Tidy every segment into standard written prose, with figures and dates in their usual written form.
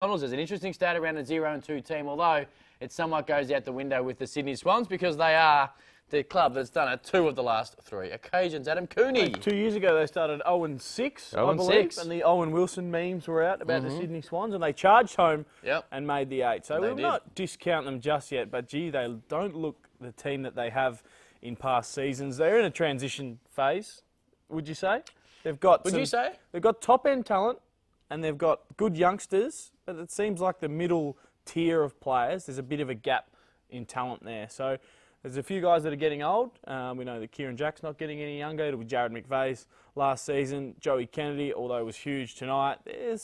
There's an interesting stat around the 0-2 team, although it somewhat goes out the window with the Sydney Swans because they are the club that's done it 2 of the last 3 occasions. Adam Cooney. 2 years ago they started 0-6, I believe, and the Owen Wilson memes were out about the Sydney Swans, and they charged home and made the 8. So we'll not discount them just yet, but gee, they don't look the team that they have in past seasons. They're in a transition phase, would you say? They've got they've got top-end talent, and they've got good youngsters, but it seems like the middle tier of players, there's a bit of a gap in talent there. So there's a few guys that are getting old. We know that Kieran Jack's not getting any younger. It was Jared McVeigh's last season. Joey Kennedy, although it was huge tonight,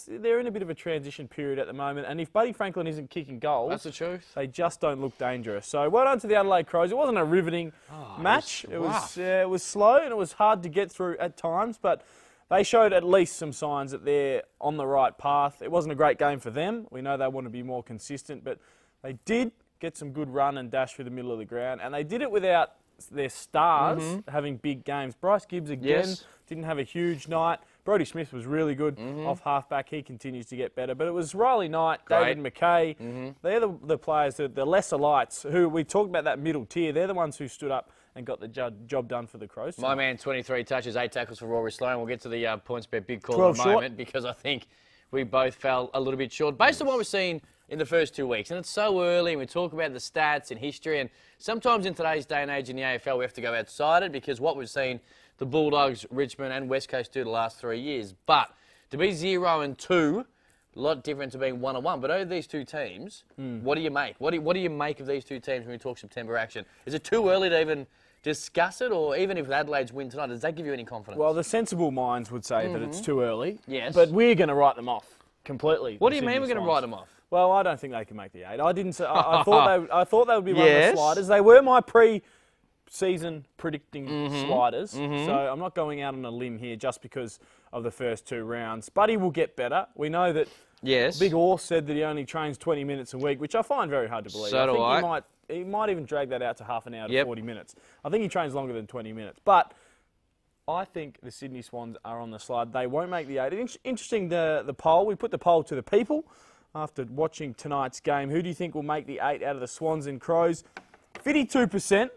they're in a bit of a transition period at the moment. And if Buddy Franklin isn't kicking goals, that's the truth. They just don't look dangerous. So well done to the Adelaide Crows. It wasn't a riveting match. It was slow and it was hard to get through at times, but they showed at least some signs that they're on the right path. It wasn't a great game for them. We know they want to be more consistent, but they did get some good run and dash through the middle of the ground, and they did it without their stars having big games. Bryce Gibbs again didn't have a huge night. Brodie Smith was really good off halfback. He continues to get better. But it was Riley Knight, David McKay. They're the players, the lesser lights, who we talked about that middle tier. They're the ones who stood up and got the job done for the Crows. My man, 23 touches, 8 tackles for Rory Sloane. We'll get to the points bet big call in a moment because I think we both fell a little bit short based on what we've seen in the first 2 weeks. And it's so early, and we talk about the stats and history, and sometimes in today's day and age in the AFL we have to go outside it because what we've seen the Bulldogs, Richmond and West Coast do the last 3 years. But to be 0-2, a lot different to being 1-1. But over these two teams, what do you make? What do you make of these two teams when we talk September action? Is it too early to even discuss it, or even if Adelaide's win tonight, does that give you any confidence? Well, the sensible minds would say that it's too early. Yes. But we're going to write them off completely. What do you mean we're going to write them off? Well, I don't think they can make the 8. I didn't say. I thought they would be one of the sliders. They were my pre-season predicting sliders. So I'm not going out on a limb here just because of the first 2 rounds. Buddy will get better. We know that. Yes. Big Orr said that he only trains 20 minutes a week, which I find very hard to believe. So do I. He might even drag that out to half an hour to 40 minutes. I think he trains longer than 20 minutes. But I think the Sydney Swans are on the slide. They won't make the 8. It's interesting, the poll. We put the poll to the people after watching tonight's game. Who do you think will make the 8 out of the Swans and Crows? 52%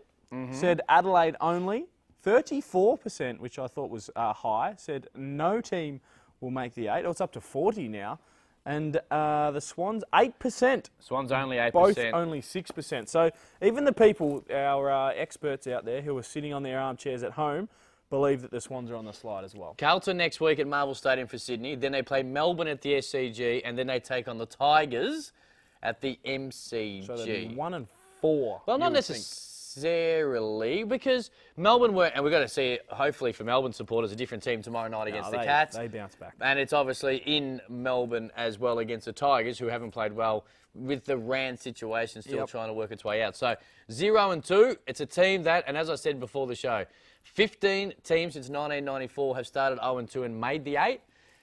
said Adelaide only. 34%, which I thought was high, said no team will make the 8. Oh, it's up to 40 now. And the Swans, 8%. Swans only 8%. Both only 6%. So even the people, our experts out there who are sitting on their armchairs at home, believe that the Swans are on the slide as well. Carlton next week at Marvel Stadium for Sydney. Then they play Melbourne at the SCG, and then they take on the Tigers at the MCG. So they'll be 1-4. Well, not necessarily, because Melbourne were, and we've got to see it, hopefully for Melbourne supporters, a different team tomorrow night against the Cats. They bounce back. And it's obviously in Melbourne as well against the Tigers, who haven't played well with the Rand situation still trying to work its way out. So 0-2, it's a team that, and as I said before the show, 15 teams since 1994 have started 0-2 and made the 8.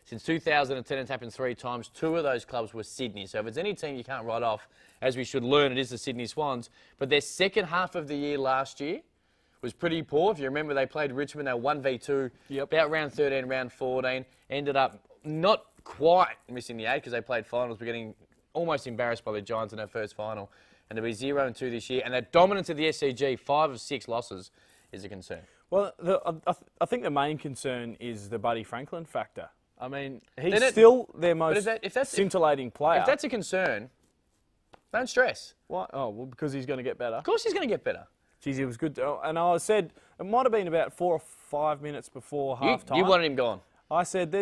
Since 2010, it's happened 3 times. 2 of those clubs were Sydney. So if it's any team you can't write off, as we should learn, it is the Sydney Swans. But their second half of the year last year was pretty poor. If you remember, they played Richmond. They were 1v2, about round 13, round 14. Ended up not quite missing the 8 because they played finals, but getting almost embarrassed by the Giants in their first final. And to be 0-2 this year, and that dominance of the SCG, 5 of 6 losses, is a concern. Well, I think the main concern is the Buddy Franklin factor. I mean, he's still their most scintillating player. If that's a concern, don't stress. Why? Oh, well, because he's going to get better. Of course he's going to get better. Geez, he was good. And I said, it might have been about 4 or 5 minutes before half-time. You wanted him gone. I said,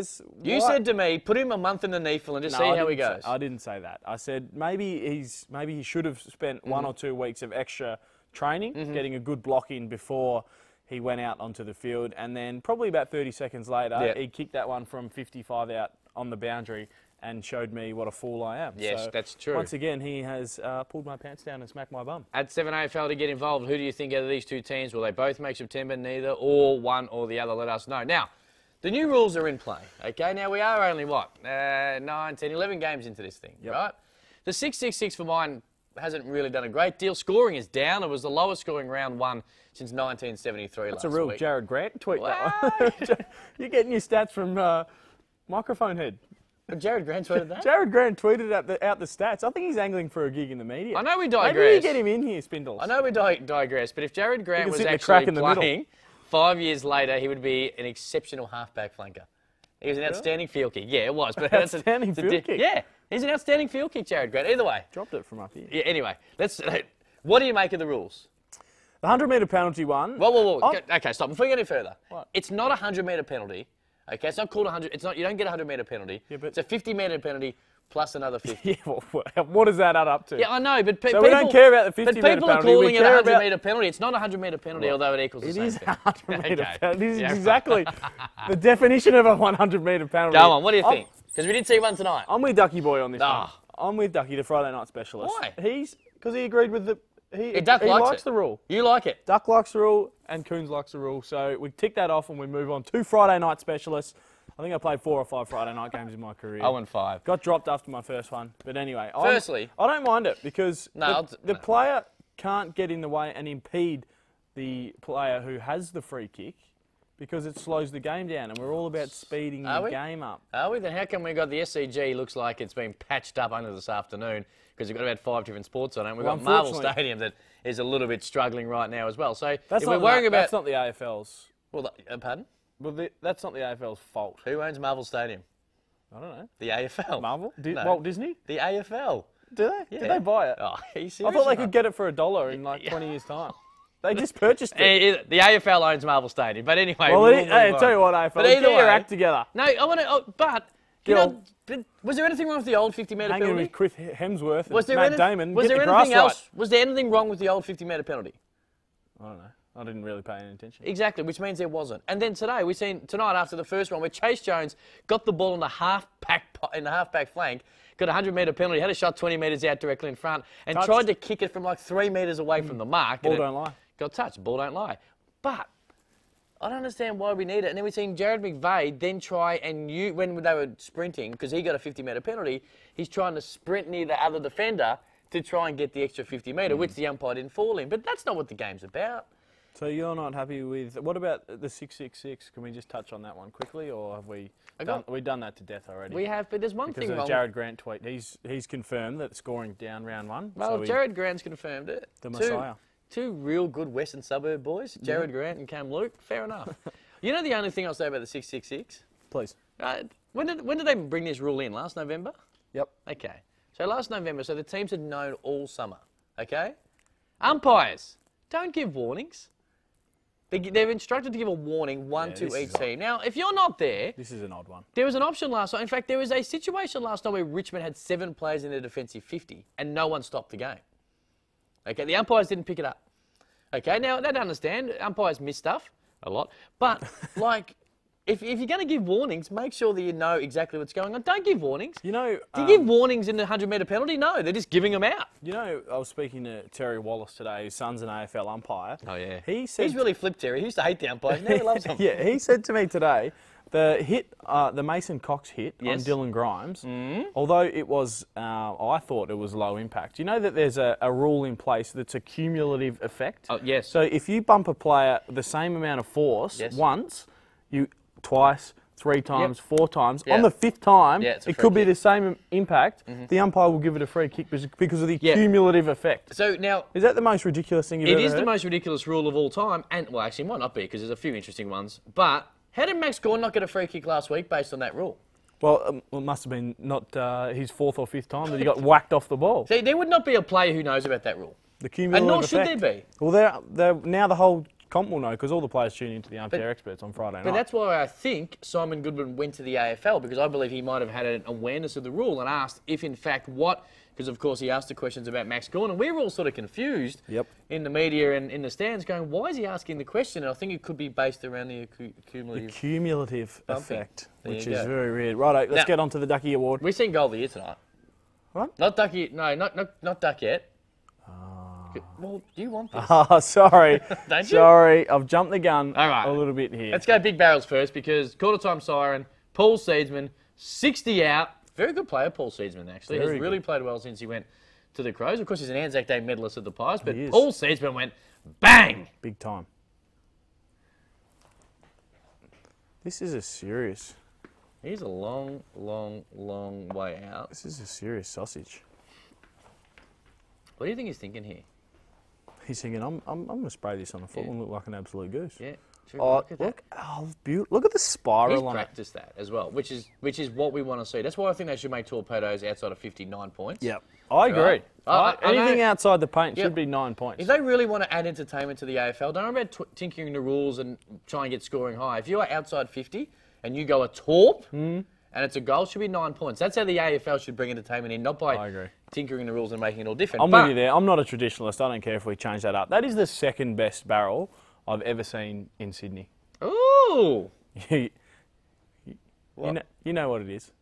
You said to me, put him a month in the NEAFL and just see how he goes. I didn't say that. I said maybe he should have spent 1 or 2 weeks of extra training, getting a good block in before he went out onto the field, and then probably about 30 seconds later, he kicked that one from 55 out on the boundary and showed me what a fool I am. Yes, so that's true. Once again, he has pulled my pants down and smacked my bum. At 7AFL to get involved, who do you think out of these two teams? Will they both make September? Neither, or one or the other? Let us know. Now, the new rules are in play, okay? Now, we are only, 9, 10, 11 games into this thing, right? The 6-6-6 for mine hasn't really done a great deal. Scoring is down. It was the lowest scoring round 1 since 1973 That's a real Jared Grant tweet, that one. You're getting your stats from Microphone Head. Jared Grant tweeted that? Jared Grant tweeted out the stats. I think he's angling for a gig in the media. I know we digress. Maybe we get him in here, Spindles. I know we digress, but if Jared Grant was actually playing 5 years later, he would be an exceptional halfback flanker. He was an outstanding field kick. Yeah, it was. But outstanding field kick? Yeah, he's an outstanding field kick, Jared Grant. Either way. Dropped it from up here. Yeah, anyway, what do you make of the rules? The 100-metre penalty one. Whoa. Okay, stop. Before you go any further, what? It's not a 100-metre penalty. Okay, it's not called 100. It's not. You don't get a 100-metre penalty. Yeah, but it's a 50-metre penalty plus another 50. Yeah, well, what does that add up to? Yeah, I know, but so we don't care about the 50-metre penalty. But people are calling it a 100-metre penalty. It's not a 100-metre penalty, although it equals the same thing. It is a 100-metre penalty. This is exactly the definition of a 100-metre penalty. Go on. What do you think? Because we did see one tonight. I'm with Ducky Boy on this one. I'm with Ducky, the Friday night specialist. Why? Because he agreed with the. He likes the rule. You like it. Duck likes the rule, and Coons likes the rule. So we tick that off, and we move on to Friday night specialists. I think I played 4 or 5 Friday night games in my career. 0-5. Got dropped after my first one. But anyway, firstly, I don't mind it because the player can't get in the way and impede the player who has the free kick because it slows the game down, and we're all about speeding the game up. Are we? Then how come we got the SCG looks like it's been patched up under this afternoon because we've got about 5 different sports on it. We've got Marvel Stadium that is a little bit struggling right now as well. So that's if we're worrying about... That's not the AFL's... Well, pardon? Well, that's not the AFL's fault. Who owns Marvel Stadium? I don't know. The AFL. Marvel? No. Walt Disney? The AFL. Do they? Yeah. Did they buy it? Oh, are you serious? I thought they could get it for $1 in like 20 years' time. They just purchased it. The AFL owns Marvel Stadium. But anyway... Well, hey, tell you what, AFL, get your act together. No, I want to... but was there anything wrong with the old 50-metre penalty? Hanging with Chris Hemsworth and Matt Damon, was there anything else? Was there anything wrong with the old 50-metre penalty? I don't know. I didn't really pay any attention. Exactly, which means there wasn't. And then today, we've seen tonight after the first one where Chase Jones got the ball in the half-back flank, got a 100-metre penalty, had a shot 20 metres out directly in front, and tried to kick it from like 3 metres away from the mark. Ball don't lie. Got touched. Ball don't lie. But I don't understand why we need it. And then we've seen Jared McVeigh then try and when they were sprinting, because he got a 50-metre penalty, he's trying to sprint near the other defender to try and get the extra 50-metre, which the umpire didn't fall in. But that's not what the game's about. So you're not happy with... What about the 666? Can we just touch on that one quickly, or have we done that to death already? We have, but there's one thing wrong. Because Jared Grant tweet, he's confirmed that scoring down round 1. Well, so Jared Grant's confirmed it. The Messiah. Two real good Western suburb boys, Jared Grant and Cam Luke. Fair enough. You know the only thing I'll say about the 666? Please. When did they bring this rule in? Last November? Yep. Okay. So last November, so the teams had known all summer. Okay? Umpires, don't give warnings. They're instructed to give a warning, one to each team. Now, if you're not there... This is an odd one. There was an option last night. In fact, there was a situation last night where Richmond had 7 players in their defensive 50 and no one stopped the game. Okay, the umpires didn't pick it up. Okay, now, they don't understand. Umpires miss stuff a lot. But, like, if you're going to give warnings, make sure that you know exactly what's going on. Don't give warnings. You know... Do you give warnings in the 100-metre penalty? No, they're just giving them out. You know, I was speaking to Terry Wallace today, whose son's an AFL umpire. Oh, yeah. He's really flipped, Terry. He used to hate the umpires. Now he loves them. Yeah, he said to me today, the Mason Cox hit on Dylan Grimes, although it was, I thought it was low impact. You know that there's a rule in place that's a cumulative effect? Oh, yes. So if you bump a player the same amount of force once, twice, 3 times, 4 times. On the 5th time, it could be the same impact. The umpire will give it a free kick because of the cumulative effect. So now... Is that the most ridiculous thing you've ever heard? It is the most ridiculous rule of all time. And, well, actually, it might not be because there's a few interesting ones. But how did Max Gawn not get a free kick last week based on that rule? Well, it must have been not his 4th or 5th time that he got whacked off the ball. See, there would not be a player who knows about that rule. The cumulative effect. And nor should there be. Well, now the whole comp will know because all the players tune into the Armchair experts on Friday night. But that's why I think Simon Goodwin went to the AFL, because I believe he might have had an awareness of the rule and asked if, in fact, because, of course, he asked the questions about Max Gawn, and we were all sort of confused in the media and in the stands going, why is he asking the question? And I think it could be based around the cumulative effect, which is very weird. Righto, let's get on to the Ducky Award. We've seen goal of the year tonight. What? Not Ducky, no, not Duck yet. Well, do you want this? Oh, sorry. Don't you? Sorry, I've jumped the gun a little bit here. Let's go big barrels first because quarter-time siren, Paul Seedsman, 60 out. Very good player, Paul Seedsman, actually. He's really played well since he went to the Crows. Of course, he's an Anzac Day medalist at the Pies, but Paul Seedsman went bang! Big time. This is a serious He's a long, long, long way out. This is a serious sausage. What do you think he's thinking here? He's thinking, I'm going to spray this on the foot and look like an absolute goose. Yeah. Oh, Look at that. Look at the spiral He's on it. practiced that as well, which is what we want to see. That's why I think they should make torpedoes outside of 59 points. Yep. I agree. Right? Anything outside the paint Yep. should be 9 points. If they really want to add entertainment to the AFL, don't worry about tinkering the rules and try and get scoring high. If you are outside 50 and you go a torp and it's a goal, it should be 9 points. That's how the AFL should bring entertainment in, not by tinkering the rules and making it all different. I'm with you there. I'm not a traditionalist. I don't care if we change that up. That is the second best barrel I've ever seen in Sydney. Ooh! You know what it is.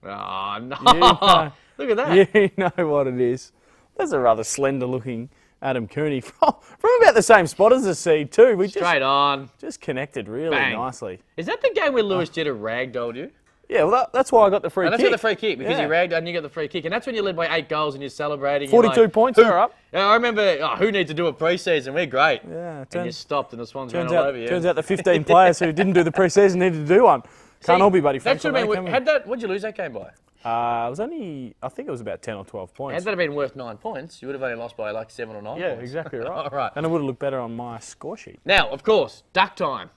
Oh, no. know. Look at that. You know what it is. There's a rather slender-looking Adam Cooney from about the same spot as the seed too. We Straight on. just connected really Bang. nicely. Is that the game where Lewis Jetta ragdolled you? Yeah, well, that's why I got the free And kick. that's got the free kick, because Yeah. you ragged and you got the free kick. And that's when you led by 8 goals and you're celebrating. 42 you're like, points, they're up. Yeah, I remember, who needs to do a pre-season? We're great. Yeah, And you stopped and the Swans ran all over you. turns out the 15 players who didn't do the pre-season needed to do one. Can't all be Buddy That should Franklin. have been, what'd you lose that game by? It was only, I think it was about 10 or 12 points. Had that been worth 9 points, you would have only lost by like 7 or 9 Yeah, points. exactly right. All right. And it would have looked better on my score sheet. Now, of course, duck time,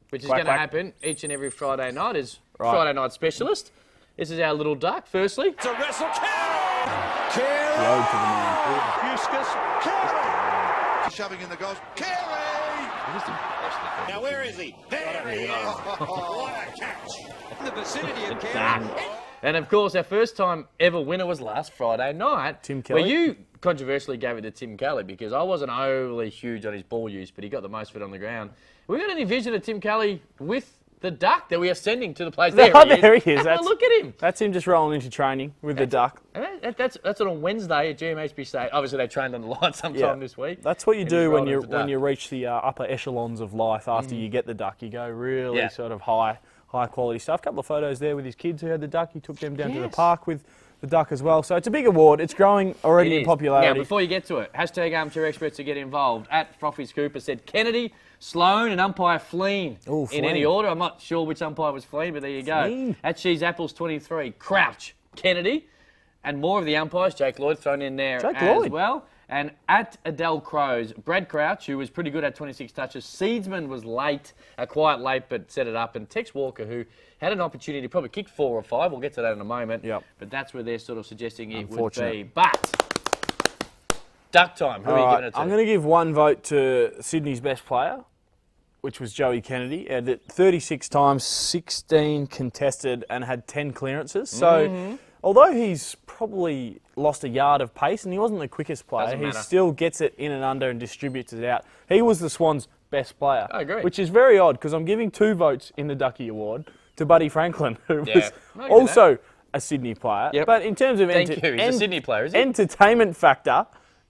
which is Quack, going to quack. happen each and every Friday night, is Right. Friday Night Specialist. This is our little duck, firstly. It's a wrestle. Carey! Load to the man. Fuscus. Carey! Shoving in the goals. Carey! Now where is he? There he is. What a catch. In the vicinity of Carey. And of course, our first time ever winner was last Friday night. Tim Kelly. Where you controversially gave it to Tim Kelly because I wasn't overly huge on his ball use, but he got the most of it on the ground. We got any vision of Tim Kelly with the duck that we are sending to the place? There There he is. Have a look at him. That's him just rolling into training with the duck. And that's on Wednesday at GMHB State. Obviously, they trained on the line sometime this week. That's what you And do he's when rolling into duck. you reach the upper echelons of life after you get the duck. You go really sort of high quality stuff. A couple of photos there with his kids who had the duck. He took them down to the park with the duck as well. So it's a big award. It's growing already in popularity. Now, before you get to it, hashtag Armchair Experts to get involved. At Frothy's Cooper said Kennedy, Sloan and umpire Fleen Ooh, in any Fleen. order. I'm not sure which umpire was Fleen, but there you go. Fleen. At She's Apples 23, Crouch, Kennedy, and more of the umpires. Jake Lloyd thrown in there as well. And at Adele Crows, Brad Crouch, who was pretty good at 26 touches. Seedsman was late, quite late, but set it up. And Tex Walker, who had an opportunity to probably kick 4 or 5. We'll get to that in a moment. Yep. But that's where they're sort of suggesting it would Unfortunate. be. But duck time. Who are you giving it to? I'm going to give one vote to Sydney's best player, which was Joey Kennedy. Had it 36 times, 16 contested, and had 10 clearances. So, although he's probably lost a yard of pace, and he wasn't the quickest player, Doesn't he matter. still gets it in and under and distributes it out. He was the Swans' best player. I agree. Which is very odd, because I'm giving 2 votes in the Ducky Award to Buddy Franklin, who Yeah. was I get also a Sydney player. Yep. But in terms of Thank you. He's a Sydney player, is he? entertainment factor,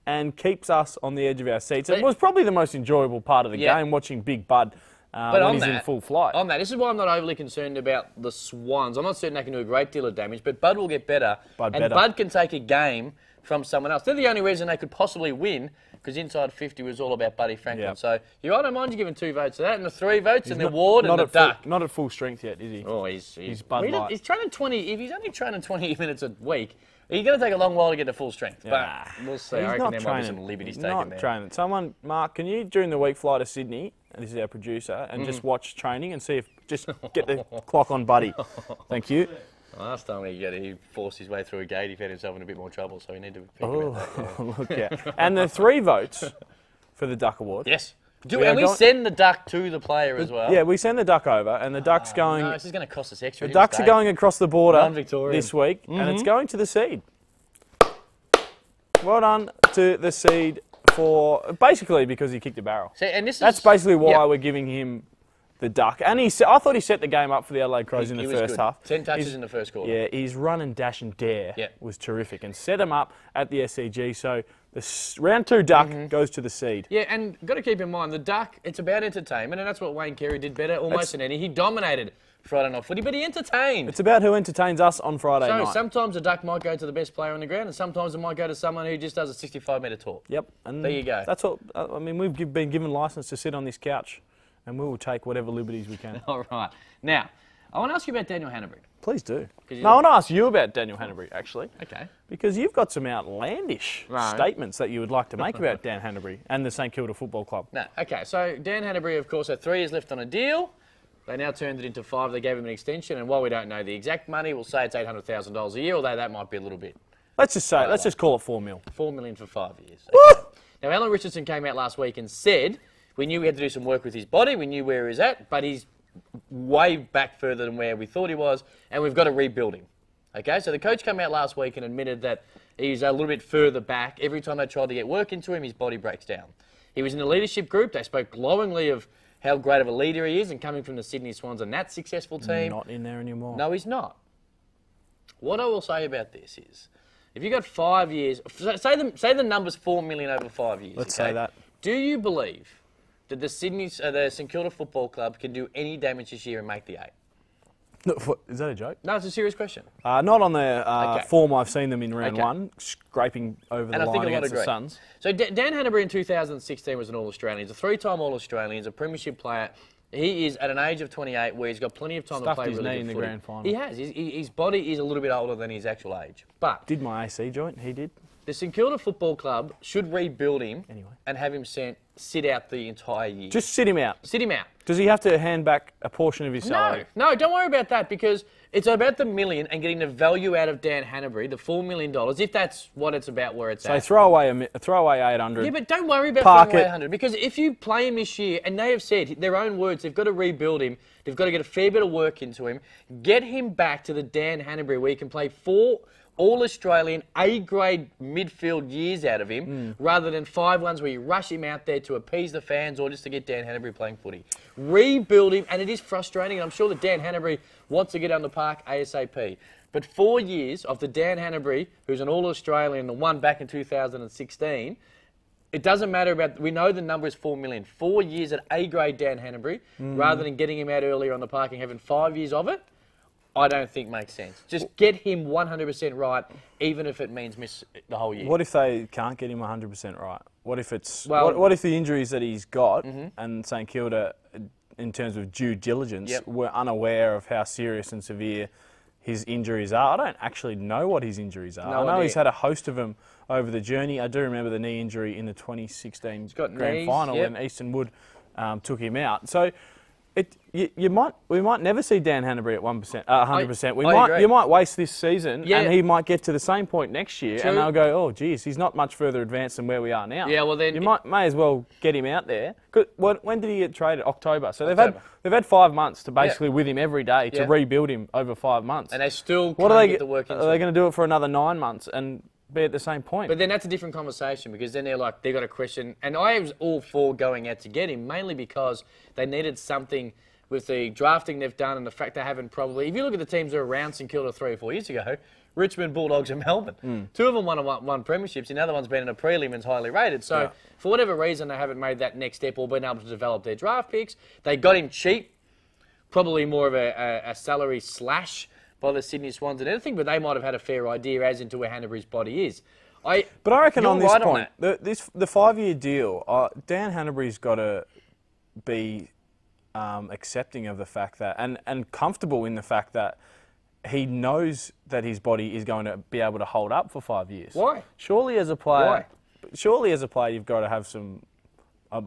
and keeps us on the edge of our seats. It was probably the most enjoyable part of the game, watching Big Bud when he's in full flight. On that, this is why I'm not overly concerned about the Swans. I'm not certain they can do a great deal of damage, but Bud will get better. Bud can take a game from someone else. They're the only reason they could possibly win, because inside 50 was all about Buddy Franklin. Yep. So I don't mind you giving 2 votes to that, and the 3 votes, and the award, and the duck. Not at full strength yet, is he? Oh, he's Bud Light. He's training 20. If he's only training 20 minutes a week, he's going to take a long while to get to full strength. But we'll see. I reckon there might be some liberties taken there. Training. Someone, Mark, can you during the week fly to Sydney? And this is our producer, and just watch training and see if just get the clock on Buddy. Thank you. Last time he forced his way through a gate, he found himself in a bit more trouble, so we need to think about that. Yeah. Look, yeah. And the 3 votes for the Duck Award. Yes. We And we send the duck to the player as well. Yeah, we send the duck over, and the duck's going. No, this is going to cost us extra. The ducks are going across the border Non-Victorian. this week, and it's going to the seed. Well done to the seed for basically because he kicked a barrel. See, and That's basically why we're giving him the duck. And I thought he set the game up for the Adelaide Crows in the first half. 10 touches in the first quarter. Yeah, his run and dash and dare was terrific and set him up at the SCG. So the round 2 duck goes to the seed. Yeah, and got to keep in mind, the duck, it's about entertainment, and that's what Wayne Carey did better almost than any. He dominated Friday night footy, but he entertained. It's about who entertains us on Friday night. So sometimes the duck might go to the best player on the ground, and sometimes it might go to someone who just does a 65-metre talk. Yep. And there you go. That's what, I mean, we've been given licence to sit on this couch, and we will take whatever liberties we can. All right. Now, I want to ask you about Daniel Hannebery. Please do. No, I want to ask you about Daniel Hannebery, actually. Okay. Because you've got some outlandish statements that you would like to make about Dan Hannebery and the St Kilda Football Club. No, okay, so Dan Hannebery, of course, had 3 years left on a deal. They now turned it into 5. They gave him an extension, and while we don't know the exact money, we'll say it's $800,000 a year, although that might be a little bit. Let's just say, let's just call it $4 million. $4 million for 5 years. Okay. Now, Alan Richardson came out last week and said we knew we had to do some work with his body, we knew where he was at, but he's way back further than where we thought he was, and we've got to rebuild him. Okay, so the coach came out last week and admitted that he's a little bit further back. Every time they tried to get work into him, his body breaks down. He was in the leadership group. They spoke glowingly of how great of a leader he is, and coming from the Sydney Swans and that successful team. Not in there anymore. No, he's not. What I will say about this is, if you've got 5 years, say the number's $4 million over 5 years. Let's say that. Do you believe that the St Kilda Football Club can do any damage this year and make the 8? No, is that a joke? No, it's a serious question. Not on the form I've seen them in round 1, scraping over the line against the Suns. So Dan Hannebery in 2016 was an All-Australian. He's a 3-time All-Australian. He's a premiership player. He is at an age of 28 where he's got plenty of time to play really good footy. in the grand final. He has. His body is a little bit older than his actual age. But did my AC joint? He did. The St Kilda Football Club should rebuild him and have him sit out the entire year. Just sit him out. Sit him out. Does he have to hand back a portion of his salary? No, don't worry about that, because it's about the million and getting the value out of Dan Hannebery, the $4 million, if that's what it's about, where it's at. So throw away 800. Yeah, but don't worry about throwing away 800, because if you play him this year, and they have said, their own words, they've got to rebuild him, they've got to get a fair bit of work into him, get him back to the Dan Hannebery where he can play 4 All-Australian A-grade midfield years out of him, rather than 5 ones where you rush him out there to appease the fans or just to get Dan Hannebery playing footy. Rebuild him, and it is frustrating, and I'm sure that Dan Hannebery wants to get on the park ASAP. But 4 years of the Dan Hannebery, who's an All-Australian, the one back in 2016, it doesn't matter about, we know the number is $4 million. 4 years at A-grade Dan Hannebery, rather than getting him out earlier on the park and having 5 years of it, I don't think makes sense. Just get him 100% right, even if it means miss the whole year. What if they can't get him 100% right? What if it's what if the injuries that he's got and St Kilda, in terms of due diligence, were unaware of how serious and severe his injuries are? I don't actually know what his injuries are. I know he's had a host of them over the journey. I do remember the knee injury in the 2016 grand final when Easton Wood took him out. So. We might never see Dan Hannebery at 100%. You might waste this season, and he might get to the same point next year, and they'll go, oh, geez, he's not much further advanced than where we are now. Yeah, well then you may as well get him out there. When did he get traded? October. So they've had 5 months to basically with him every day to rebuild him over 5 months. And they still can't get the work into. Are they going to do it for another 9 months and be at the same point? But then that's a different conversation, because then they've got a question, and I was all for going out to get him, mainly because they needed something with the drafting they've done and the fact they haven't probably, if you look at the teams that were around St Kilda 3 or 4 years ago, Richmond, Bulldogs and Melbourne. 2 of them won premierships, and the other one's been in a prelim and's highly rated. So for whatever reason they haven't made that next step or been able to develop their draft picks. They got him cheap, probably more of a salary slash by the Sydney Swans and anything, but they might have had a fair idea as into where Hannebery's body is. But I reckon on this point, the 5-year deal, Dan Hannebery's got to be accepting of the fact that, and comfortable in the fact that he knows that his body is going to be able to hold up for 5 years. Why? Surely as a player, you've got to have some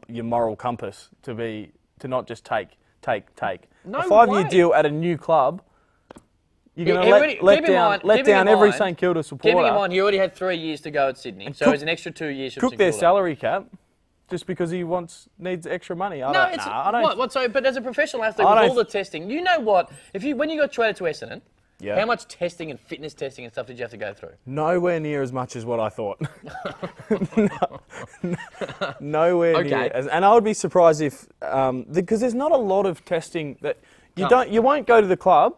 your moral compass to not just take. No a 5-year deal at a new club. You're going to let down every St Kilda supporter. Keeping in mind, he already had 3 years to go at Sydney, so it's an extra 2 years from St Kilda. Cook their salary cap. Just because he needs extra money. I don't. But as a professional athlete, with all the testing, you know what? When you got traded to Essendon, how much testing and fitness testing and stuff did you have to go through? Nowhere near as much as what I thought. Nowhere near. And I would be surprised if, because there's not a lot of testing that you won't go to the club.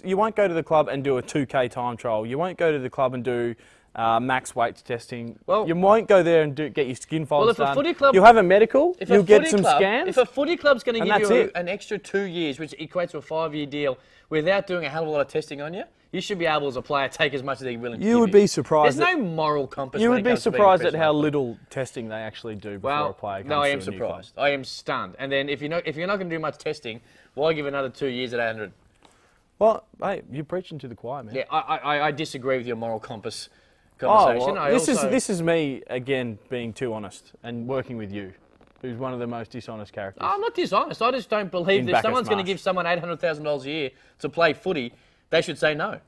You won't go to the club and do a 2K time trial. You won't go to the club and do max weights testing. Well, you won't go there and get your skin folds done. You'll have a medical. You'll get some scans. If a footy club's going to give you an extra 2 years, which equates to a 5-year deal, without doing a hell of a lot of testing on you, you should be able, as a player, take as much as they're willing to give you. You would be surprised. There's no moral compass. You would be surprised at how little testing they actually do before a player comes to a new club. No, I am surprised. I am stunned. And then if you're not going to do much testing, why give another 2 years at 800? Well, hey, you're preaching to the choir, man. Yeah, I disagree with your moral compass conversation. Well, this is me, again, being too honest and working with you, who's one of the most dishonest characters. I'm not dishonest. I just don't believe that if someone's going to give someone $800,000 a year to play footy, they should say no.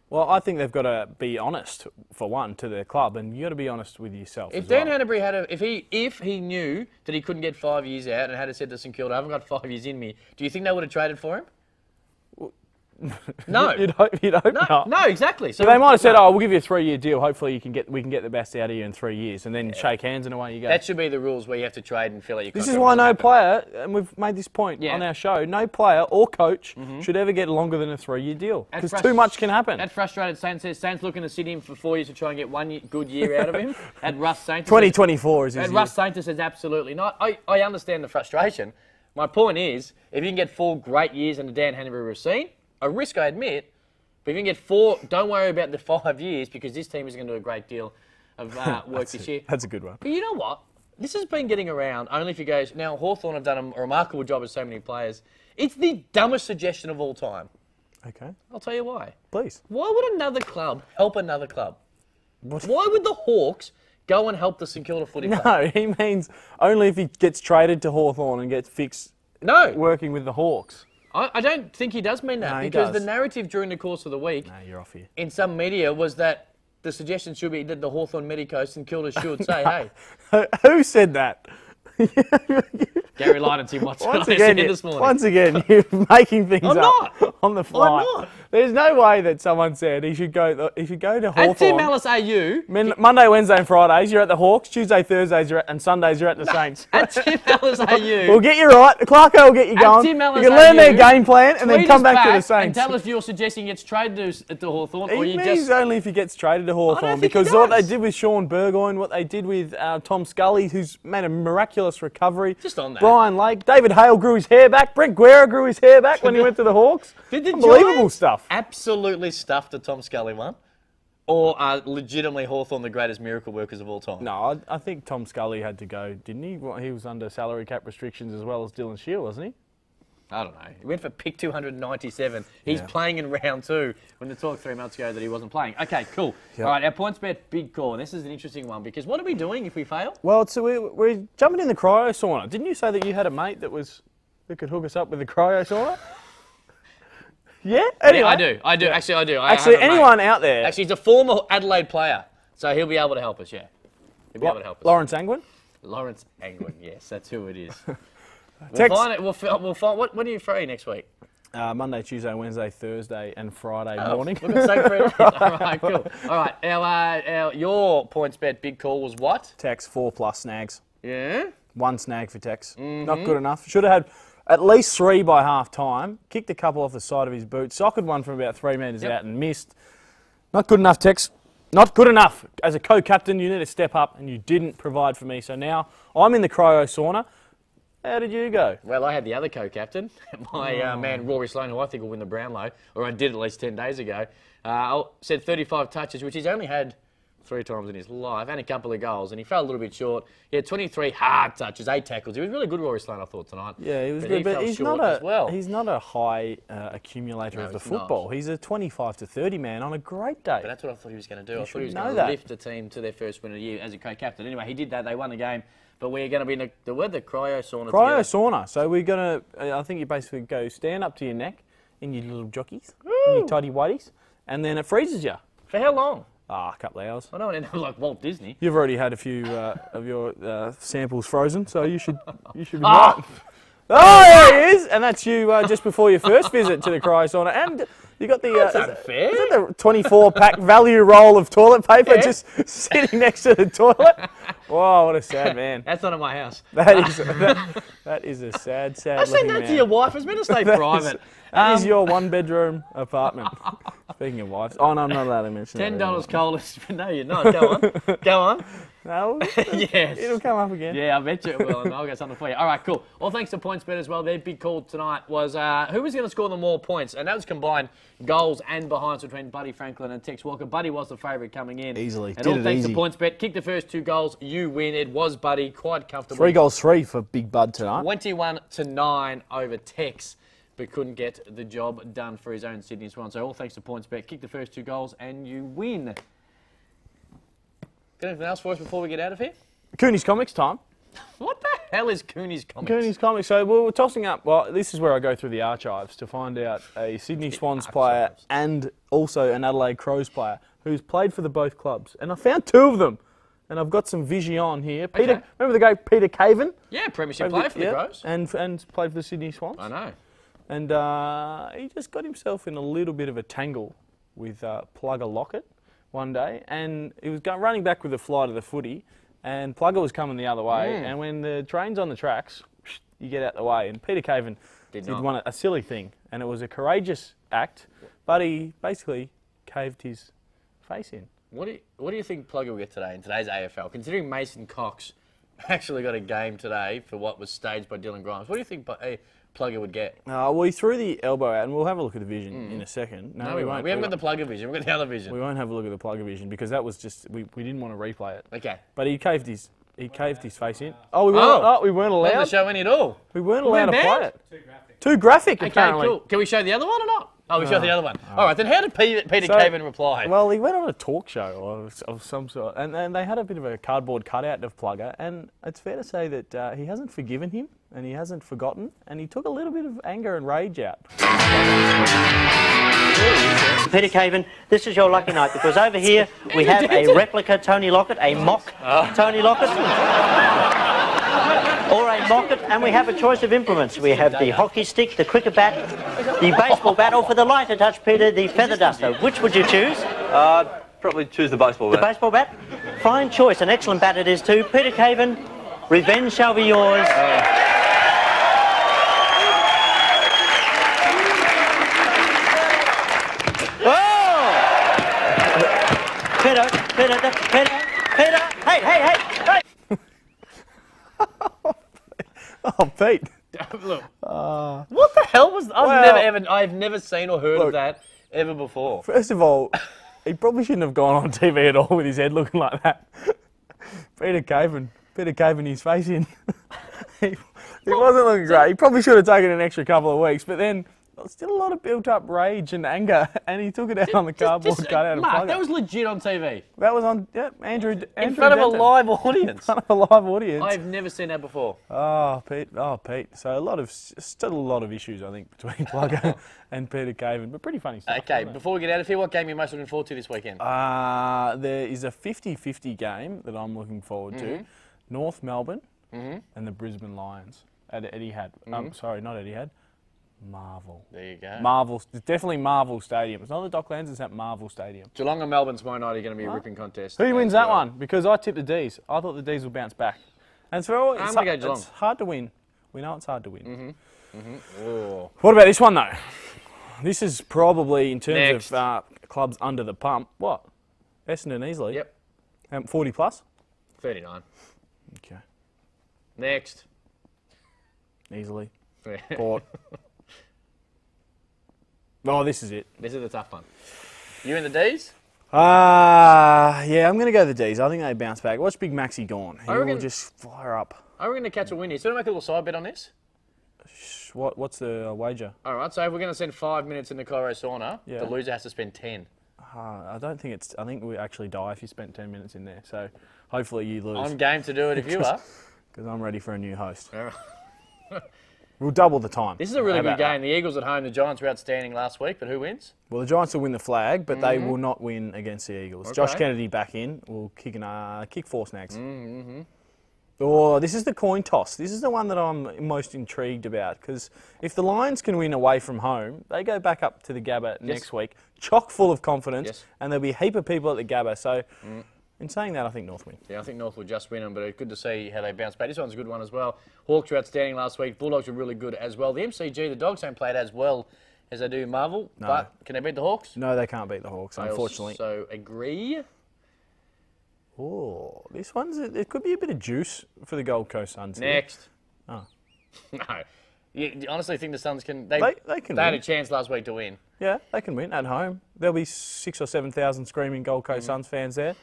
Well, I think they've got to be honest, for one, to their club, and you got to be honest with yourself. If Dan Hannebery had if he knew that he couldn't get 5 years out and had said to St Kilda, I haven't got 5 years in me, do you think they would have traded for him? No. You'd hope not. No, exactly. So they might have said, "Oh, we'll give you a 3-year deal. Hopefully, we can get the best out of you in 3 years," and then shake hands and away you go. That should be the rules where you have to trade and fill out your contract. This is why no player, and we've made this point on our show, no player or coach should ever get longer than a 3-year deal because too much can happen. That frustrated Saints says Saints looking to sit him for 4 years to try and get 1 good year out of him. At Russ Saints, 2024 is his and year. Russ Saints says absolutely not. I understand the frustration. My point is, if you can get 4 great years in the Dan Hannebery routine, a risk I admit. But if you can get 4, don't worry about the 5 years because this team is going to do a great deal of work this year. That's a good one. But you know what? This has been getting around only if you go... Now, Hawthorn have done a remarkable job with so many players. It's the dumbest suggestion of all time. Okay. I'll tell you why. Please. Why would another club help another club? Why would the Hawks go and help the St Kilda footy club? No, he means only if he gets traded to Hawthorn and gets fixed working with the Hawks. I don't think he does mean that because the narrative during the course of the week you're off here. In some media was that the suggestion should be that the Hawthorn Medicos and Kilda should say, hey. Who said that? Gary Light and Tim Watson. Once again, you're making things up on the fly. I'm not. There's no way that someone said he should go to Hawthorn. At Tim Ellis AU. Monday, Wednesday and Fridays, you're at the Hawks. Tuesday, Thursdays, and Sundays, you're at the Saints. At Tim Ellis AU. We'll get you right. Clarko will get you going. Tim Ellis you can learn their game plan and then come back to the Saints. And tell us if you're suggesting he gets traded to Hawthorn or he means only if he gets traded to Hawthorn because what they did with Sean Burgoyne, what they did with Tom Scully, who's made a miraculous recovery. Just on that. Brian Lake, David Hale grew his hair back. Brent Guerra grew his hair back when he went to the Hawks. Unbelievable stuff. Absolutely stuffed the Tom Scully one. Or are legitimately Hawthorn the greatest miracle workers of all time? No, I think Tom Scully had to go, didn't he? Well, he was under salary cap restrictions as well as Dylan Shield, wasn't he? I don't know. He went for pick 297. He's playing in round 2 when the talk 3 months ago that he wasn't playing. Okay, cool. Yep. All right, our points bet big call. And this is an interesting one because what are we doing if we fail? Well, so we're jumping in the cryo sauna. Didn't you say that you had a mate that could hook us up with the cryo sauna? Yeah? Anyway. Yeah, I do. Actually, I do. Actually, anyone out there... Actually, he's a former Adelaide player, so he'll be able to help us, yeah. He'll be able to help us. Lawrence Angwin? Lawrence Angwin, yes, that's who it is. Text. We'll find when are you free next week? Monday, Tuesday, Wednesday, Thursday, and Friday morning. Look at so free. All right, cool. All right, your points bet big call was what? Tex 4+ snags. Yeah? 1 snag for Tex. Not good enough. Should have had at least 3 by half time. Kicked a couple off the side of his boot. Sockered one from about 3 metres out and missed. Not good enough, Tex. Not good enough. As a co-captain, you need to step up, and you didn't provide for me. So now I'm in the cryo sauna. How did you go? Well, I had the other co-captain, my man Rory Sloan, who I think will win the Brownlow, or I did at least 10 days ago. Said 35 touches, which he's only had 3 times in his life, and a couple of goals, and he fell a little bit short. He had 23 hard touches, 8 tackles. He was really good, Rory Sloan, I thought, tonight. Yeah, he was good, but he's not a high accumulator of the football. He's a 25 to 30 man on a great day. But that's what I thought he was going to do. I thought he was going to lift the team to their first win of the year as a co-captain. Anyway, he did that. They won the game. But we're going to be in the cryo sauna. Cryo sauna. So we're going to, I think you basically go stand up to your neck in your little jockeys, in your tidy whities, and then it freezes you. For how long? A couple of hours. I don't want to end up like Walt Disney. You've already had a few of your samples frozen, so you should be right. Oh, there he is! And that's you just before your first visit to the cryo sauna. And you got the that's unfair. Is that the 24-pack value roll of toilet paper just sitting next to the toilet? Wow, what a sad man. That's not at my house. That is a sad I sent that to your wife. It's meant to stay private. That is your 1-bedroom apartment. Speaking of wives. Oh, no, I'm not allowed to mention that. $10 coldest. No, you're not. Go on. Go on. No? Yes. It'll come up again. Yeah, I bet you it will, and I'll get something for you. All right, cool. Well, thanks to PointsBet as well. Their big call tonight was who was going to score the more points, and that was combined goals and behinds between Buddy Franklin and Tex Walker. Buddy was the favourite coming in. Easily. And all thanks to PointsBet. Kick the first 2 goals, you win. It was Buddy, quite comfortable. 3 goals, 3 for Big Bud tonight. 21-9 over Tex. but couldn't get the job done for his own Sydney Swans. So all thanks to PointsBet. Kick the first 2 goals and you win. Got anything else for us before we get out of here? Cooney's Comics time. What the hell is Cooney's Comics? Cooney's Comics. So we're tossing up. Well, this is where I go through the archives to find out a Sydney Swans player and also an Adelaide Crows player who's played for the both clubs. And I found 2 of them. And I've got some vision here. Peter, remember the guy Peter Caven? Yeah, premiership player for the Crows. And played for the Sydney Swans. I know. And he just got himself in a little bit of a tangle with Plugger Lockett one day. And he was running back with the flight of the footy. And Plugger was coming the other way, and when the train's on the tracks, you get out the way. And Peter Caven did a silly thing, and it was a courageous act, but he basically caved his face in. What do you think Plugger will get today in today's AFL? Considering Mason Cox actually got a game today for what was staged by Dylan Grimes, what do you think Plugger would get? Well, he threw the elbow out, and we'll have a look at the vision in a second. No, we won't. We haven't got the Plugger vision. We've got the other vision. We won't have a look at the Plugger vision because that was just we didn't want to replay it. Okay. But he caved his face in. Oh, we weren't allowed. Not to show any at all. We weren't allowed to play it. Too graphic, apparently. Okay, cool. Can we show the other one or not? Oh, we showed the other one. All right, then how did Peter Caven reply? Well, he went on a talk show of some sort, and they had a bit of a cardboard cutout of Plugger, and it's fair to say that he hasn't forgiven him, and he hasn't forgotten, and he took a little bit of anger and rage out. Peter Caven, this is your lucky night, because over here we have a replica Tony Lockett, a mock Tony Lockett. Or a mocket, and we have a choice of implements. We have the hockey stick, the cricket bat, the baseball bat, or for the lighter touch, Peter, the feather duster. Which would you choose? Probably choose the baseball bat. The baseball bat? Fine choice, an excellent bat it is too. Peter Caven, revenge shall be yours. Oh! Peter, hey! Oh, Pete. Look. What the hell was... I've never seen or heard of that ever before. First of all, he probably shouldn't have gone on TV at all with his head looking like that. Peter Caven his face in. he wasn't looking great. He probably should have taken an extra couple of weeks, but then still a lot of built-up rage and anger, and he took it out on the cardboard cutout of Plugger. That was legit on TV. That was on, Andrew in front of a live audience. In front of a live audience. I've never seen that before. Oh, Pete. So still a lot of issues, I think, between Plugger and Peter Caven, but pretty funny stuff. Okay, before we get out of here, what game are you most looking forward to this weekend? There is a 50-50 game that I'm looking forward to. North Melbourne and the Brisbane Lions at Etihad. Sorry, not Etihad. Marvel. There you go. Marvel, definitely Marvel Stadium. It's not the Docklands, it's at Marvel Stadium. Geelong and Melbourne tomorrow night are going to be a ripping contest. Who wins that one? Because I tipped the D's. I thought the D's would bounce back. And so it's hard to win. We know it's hard to win. What about this one though? This is probably in terms of clubs under the pump. What? Essendon easily. Yep. 40 plus. 39. Okay. Next. Easily. Port. Oh, this is it. This is the tough one. You in the D's? Yeah, I'm going to go the D's. I think they bounce back. Watch Big Maxi Gawn. He will just fire up. Are we going to catch a win here? So, do we make a little side bet on this? What's the wager? All right, so if we're going to spend 5 minutes in the Cairo sauna, the loser has to spend 10. I don't think it's... I think we actually die if you spent 10 minutes in there. So, hopefully you lose. I'm game to do it if you are. Because I'm ready for a new host. We'll double the time. This is a really good game. The Eagles at home, the Giants were outstanding last week, but who wins? Well, the Giants will win the flag, but they will not win against the Eagles. Okay. Josh Kennedy back in will kick 4 snags. Oh, this is the coin toss. This is the one that I'm most intrigued about, because if the Lions can win away from home, they go back up to the Gabba next week, chock full of confidence, and there'll be a heap of people at the Gabba. So, in saying that, I think North win. Yeah, I think North will just win them, but it's good to see how they bounce back. This one's a good one as well. Hawks were outstanding last week. Bulldogs were really good as well. The MCG, the Dogs don't play it as well as they do Marvel, but can they beat the Hawks? No, they can't beat the Hawks, unfortunately. So agree. Oh, this one's... It could be a bit of juice for the Gold Coast Suns. Next. Oh. No. You honestly think the Suns can... They can had a chance last week to win. Yeah, they can win at home. There'll be 6,000 or 7,000 screaming Gold Coast Suns fans there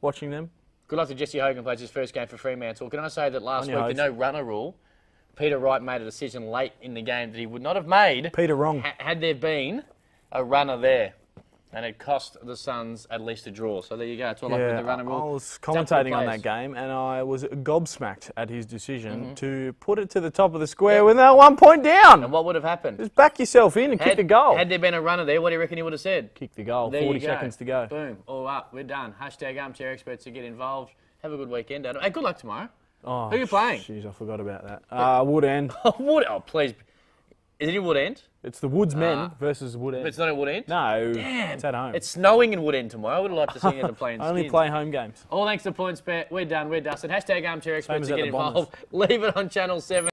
watching them. Good luck to Jesse Hogan, plays his first game for Fremantle. Can I say that last week the no runner rule Peter Wright made a decision late in the game that he would not have made. Peter wrong. Had there been a runner there. And it cost the Suns at least a draw. So there you go. It's all up with the runner rule. I was commentating on that game, and I was gobsmacked at his decision to put it to the top of the square with now 1 point down. And what would have happened? Just back yourself in and kick the goal. Had there been a runner there, what do you reckon he would have said? Kick the goal. There 40 seconds to go. Boom. All up. We're done. Hashtag Armchair Experts to get involved. Have a good weekend, Adam. Hey, good luck tomorrow. Oh, who are you playing? Jeez, I forgot about that. Wood End. Oh, please. Is it in Wood End? It's the Woods men versus Wood End. It's not in Wood End? No, Damn. it's at home. It's snowing in Wood End tomorrow. I would have liked to see you playing I only skins. play home games. All thanks to PointsBet. We're done. We're dusted. Hashtag Armchair Experts as to at get the Bombers. involved. Leave it on Channel 7.